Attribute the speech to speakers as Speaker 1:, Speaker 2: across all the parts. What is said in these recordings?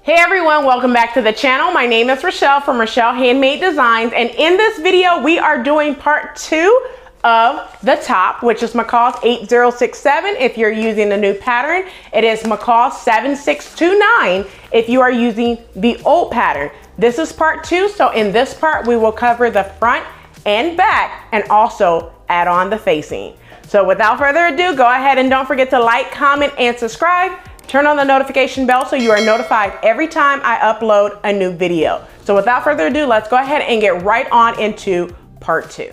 Speaker 1: Hey everyone, welcome back to the channel. My name is Rochelle from Rochelle.Handmade.Designs, and in this video we are doing part 2 of the top, which is McCall's 8067 if you're using the new pattern. It is McCall's 7629 if you are using the old pattern. This is part 2, so in this part we will cover the front and back and also add on the facing. So without further ado, go ahead and don't forget to like, comment, and subscribe. Turn on the notification bell so you are notified every time I upload a new video. So without further ado, let's go ahead and get right on into part 2.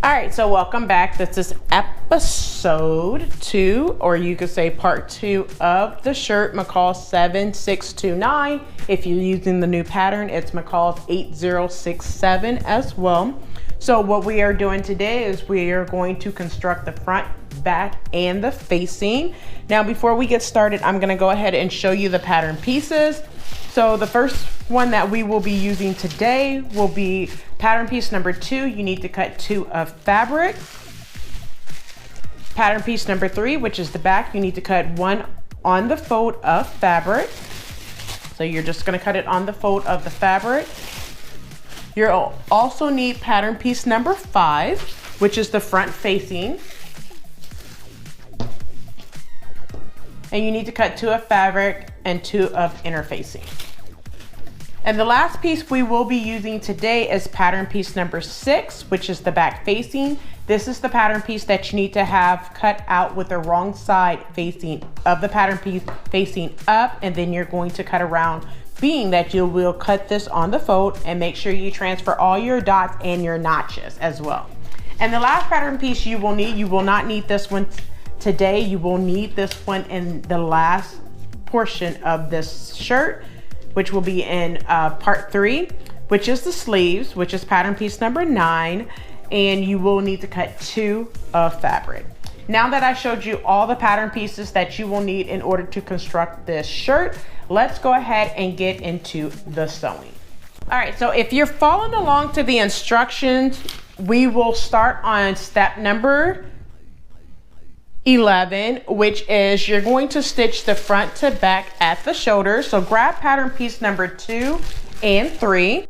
Speaker 1: All right, so welcome back. This is episode 2, or you could say part 2 of the shirt, McCall's 7629. If you're using the new pattern, it's McCall's 8067 as well. So what we are doing today is we are going to construct the front, back, and the facing. Now, before we get started, I'm gonna go ahead and show you the pattern pieces. So the first one that we will be using today will be pattern piece number 2. You need to cut 2 of fabric. Pattern piece number 3, which is the back, you need to cut 1 on the fold of fabric. So you're just gonna cut it on the fold of the fabric. You'll also need pattern piece number 5, which is the front facing. And you need to cut 2 of fabric and 2 of interfacing. And the last piece we will be using today is pattern piece number 6, which is the back facing. This is the pattern piece that you need to have cut out with the wrong side facing of the pattern piece facing up, and then you're going to cut around, being that you will cut this on the fold, and make sure you transfer all your dots and your notches as well. And the last pattern piece you will not need this one today, you will need this one in the last portion of this shirt, which will be in part 3, which is the sleeves, which is pattern piece number 9, and you will need to cut 2 of fabric. Now that I showed you all the pattern pieces that you will need in order to construct this shirt, let's go ahead and get into the sewing. All right, so if you're following along to the instructions, we will start on step number 11, which is you're going to stitch the front to back at the shoulder. So grab pattern piece number 2 and 3.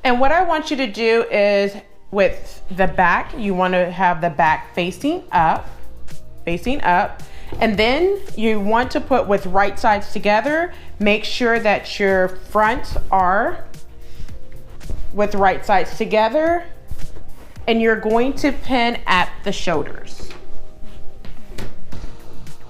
Speaker 1: And what I want you to do is with the back, you want to have the back facing up, and then you want to put with right sides together. Make sure that your fronts are with right sides together, and you're going to pin at the shoulders.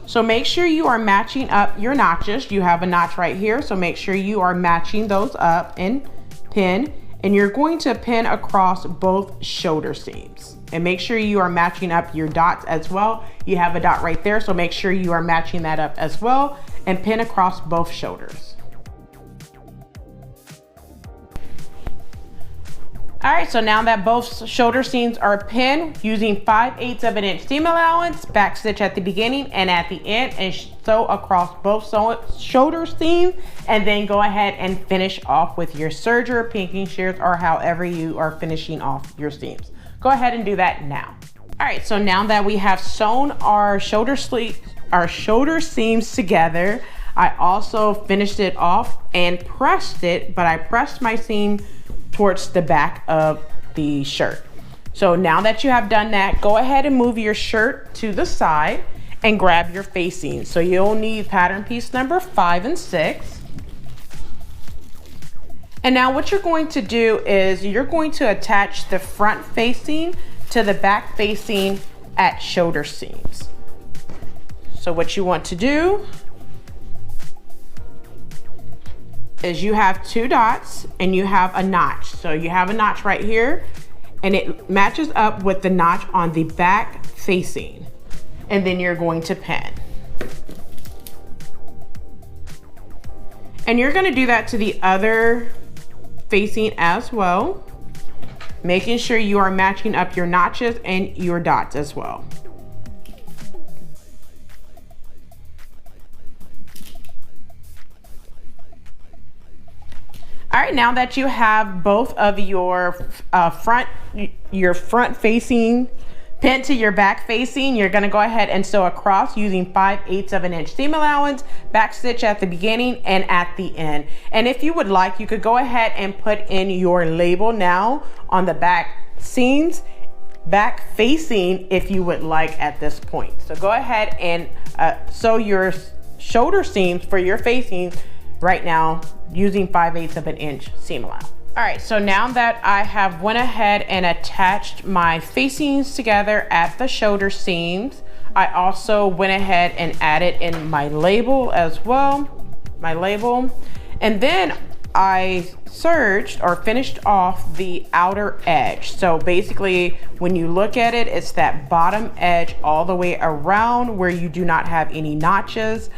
Speaker 1: So make sure you are matching up your notches. You have a notch right here, so make sure you are matching those up and pin, and you're going to pin across both shoulder seams. And make sure you are matching up your dots as well. You have a dot right there, so make sure you are matching that up as well, and pin across both shoulders. All right, so now that both shoulder seams are pinned, using 5/8 of an inch seam allowance, back stitch at the beginning and at the end, and sew across both shoulder seams, and then go ahead and finish off with your serger, pinking shears, or however you are finishing off your seams. Go ahead and do that now. All right, so now that we have sewn our shoulder seams together, I also finished it off and pressed it, but I pressed my seam towards the back of the shirt. So now that you have done that, go ahead and move your shirt to the side and grab your facing. So you'll need pattern piece number 5 and 6. And now what you're going to do is you're going to attach the front facing to the back facing at shoulder seams. So what you want to do is you have 2 dots and you have a notch. So you have a notch right here, and it matches up with the notch on the back facing, and then you're going to pin. And you're going to do that to the other facing as well, making sure you are matching up your notches and your dots as well. All right, now that you have both of your front facing pin to your back facing, you're gonna go ahead and sew across using 5/8 of an inch seam allowance, back stitch at the beginning and at the end. And if you would like, you could go ahead and put in your label now on the back seams, back facing, if you would like at this point. So go ahead and sew your shoulder seams for your facing right now using 5/8 of an inch seam allowance. All right, so now that I have went ahead and attached my facings together at the shoulder seams, I also went ahead and added in my label as well, and then I serged or finished off the outer edge. So basically, when you look at it, it's that bottom edge all the way around where you do not have any notches.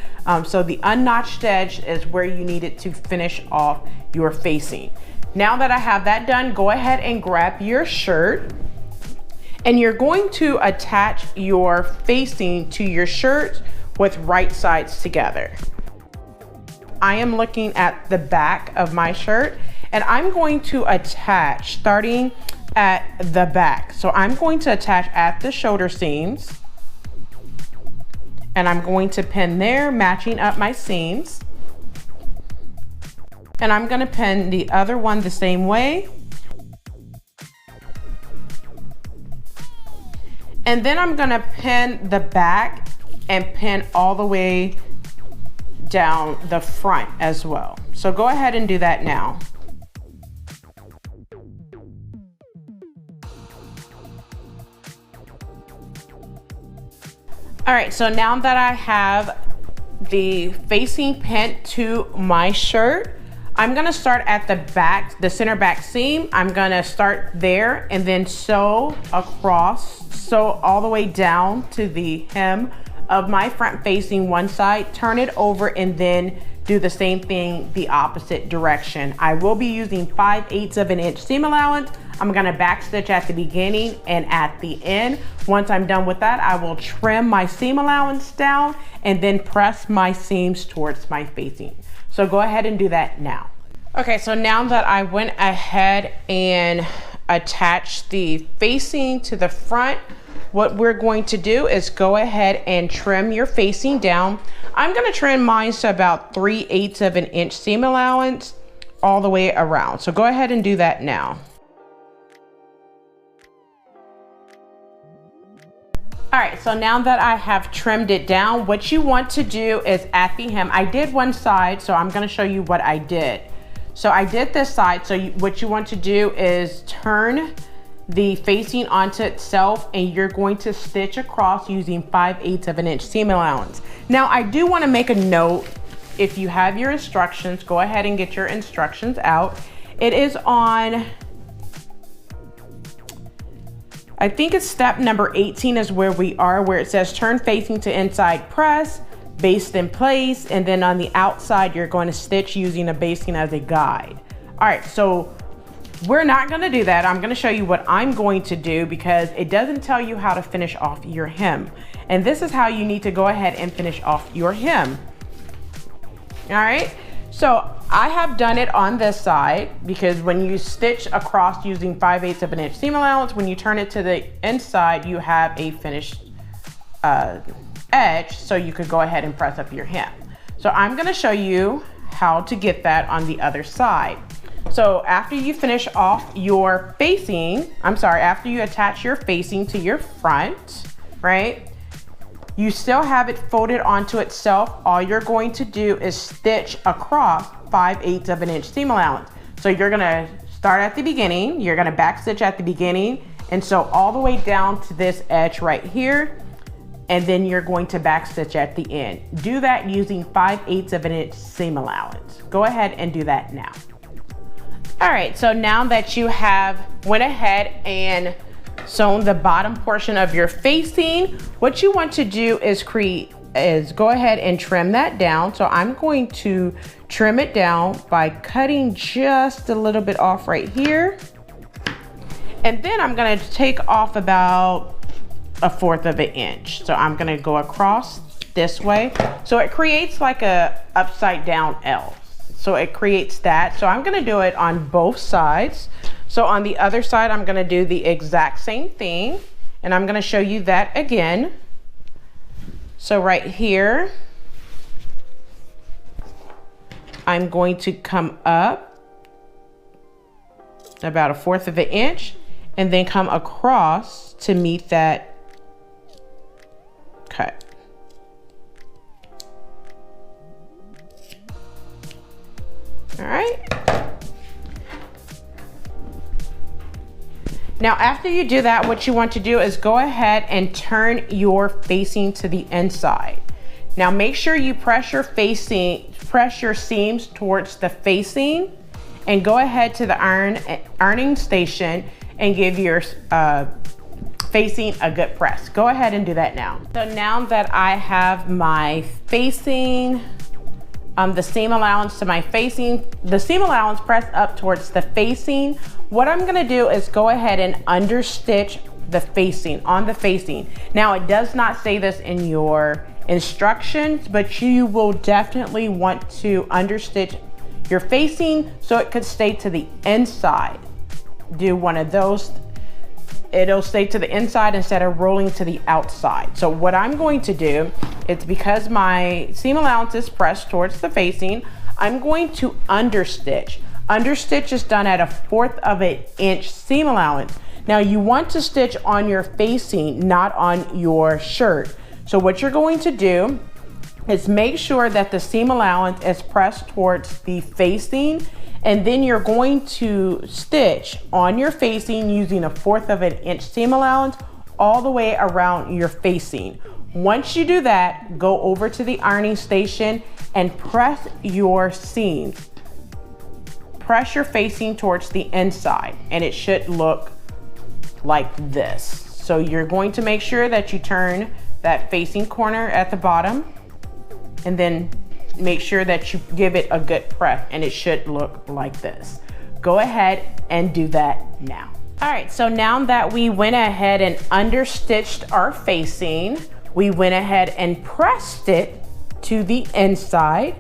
Speaker 1: So the unnotched edge is where you need it to finish off your facing. Now that I have that done, go ahead and grab your shirt, and you're going to attach your facing to your shirt with right sides together. I am looking at the back of my shirt, and I'm going to attach starting at the back. So I'm going to attach at the shoulder seams, and I'm going to pin there, matching up my seams. And I'm gonna pin the other one the same way. And then I'm gonna pin the back and pin all the way down the front as well. So go ahead and do that now. All right, so now that I have the facing pinned to my shirt, I'm gonna start at the back, the center back seam. I'm gonna start there and then sew across, sew all the way down to the hem of my front facing one side, turn it over, and then do the same thing the opposite direction. I will be using 5/8 of an inch seam allowance. I'm gonna back stitch at the beginning and at the end. Once I'm done with that, I will trim my seam allowance down and then press my seams towards my facing. So go ahead and do that now. Okay, so now that I went ahead and attached the facing to the front, what we're going to do is go ahead and trim your facing down. I'm gonna trim mine to about 3/8 of an inch seam allowance all the way around. So go ahead and do that now. All right, so now that I have trimmed it down, what you want to do is at the hem, I did one side, so I'm gonna show you what I did. So I did this side, so what you want to do is turn the facing onto itself, and you're going to stitch across using 5/8 of an inch seam allowance. Now I do wanna make a note, if you have your instructions, go ahead and get your instructions out. It is on, I think it's step number 18 is where we are, where it says turn facing to inside press, baste in place, and then on the outside, you're going to stitch using a basting as a guide. All right, so we're not gonna do that. I'm gonna show you what I'm going to do because it doesn't tell you how to finish off your hem. And this is how you need to go ahead and finish off your hem. All right, so I have done it on this side because when you stitch across using 5/8 of an inch seam allowance, when you turn it to the inside, you have a finished edge, so you could go ahead and press up your hem. So I'm gonna show you how to get that on the other side. So after you finish off your facing, after you attach your facing to your front, right? You still have it folded onto itself. All you're going to do is stitch across 5/8 of an inch seam allowance. So you're gonna start at the beginning, you're gonna back stitch at the beginning, and sew all the way down to this edge right here, and then you're going to back stitch at the end. Do that using 5/8 of an inch seam allowance. Go ahead and do that now. All right, so now that you have went ahead and sewn the bottom portion of your facing, what you want to do is go ahead and trim that down. So I'm going to trim it down by cutting just a little bit off right here. And then I'm gonna take off about 1/4 of an inch. So I'm gonna go across this way. So it creates like a upside down L. So it creates that. So I'm gonna do it on both sides. So on the other side, I'm gonna do the exact same thing. And I'm gonna show you that again. So right here, I'm going to come up about 1/4 of an inch and then come across to meet that cut. All right. Now, after you do that, what you want to do is go ahead and turn your facing to the inside. Now, make sure you press your seams towards the facing, and go ahead to the ironing station and give your facing a good press. Go ahead and do that now. So now that I have my facing, the seam allowance to my facing, the seam allowance pressed up towards the facing, what I'm gonna do is go ahead and understitch the facing, on the facing. Now, it does not say this in your instructions, but you will definitely want to understitch your facing so it could stay to the inside. Do one of those, it'll stay to the inside instead of rolling to the outside. So what I'm going to do is, because my seam allowance is pressed towards the facing, I'm going to understitch. Understitch is done at 1/4 of an inch seam allowance. Now, you want to stitch on your facing, not on your shirt. So what you're going to do is make sure that the seam allowance is pressed towards the facing, and then you're going to stitch on your facing using 1/4 of an inch seam allowance all the way around your facing. Once you do that, go over to the ironing station and press your seams. Press your facing towards the inside, and it should look like this. So you're going to make sure that you turn that facing corner at the bottom, and then make sure that you give it a good press, and it should look like this. Go ahead and do that now. All right, so now that we went ahead and understitched our facing, we went ahead and pressed it to the inside.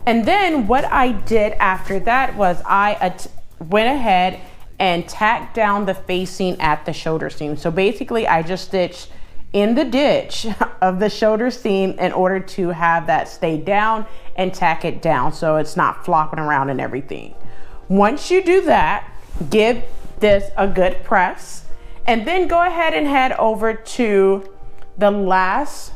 Speaker 1: And then what I did after that was I went ahead and tacked down the facing at the shoulder seam. So basically I just stitched in the ditch of the shoulder seam in order to have that stay down and tack it down so it's not flopping around and everything. Once you do that, give this a good press, and then go ahead and head over to the last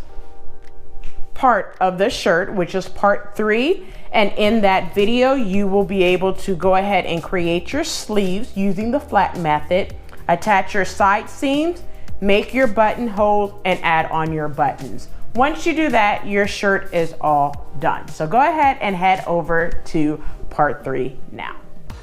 Speaker 1: part of the shirt, which is part 3. And in that video, you will be able to go ahead and create your sleeves using the flat method, attach your side seams, make your buttonholes, and add on your buttons. Once you do that, your shirt is all done. So go ahead and head over to part 3 now.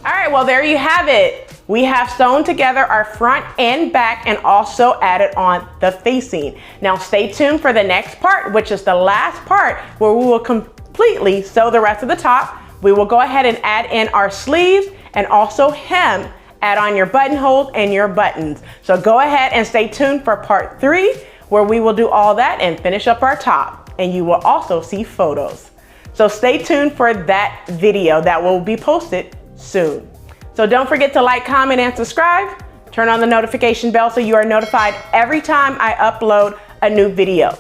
Speaker 1: All right, well, there you have it. We have sewn together our front and back and also added on the facing. Now stay tuned for the next part, which is the last part, where we will completely sew the rest of the top. We will go ahead and add in our sleeves and also hem, add on your buttonholes and your buttons. So go ahead and stay tuned for part 3, where we will do all that and finish up our top. And you will also see photos. So stay tuned for that video that will be posted soon. So don't forget to like, comment, and subscribe. Turn on the notification bell so you are notified every time I upload a new video.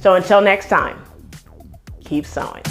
Speaker 1: So until next time, keep sewing.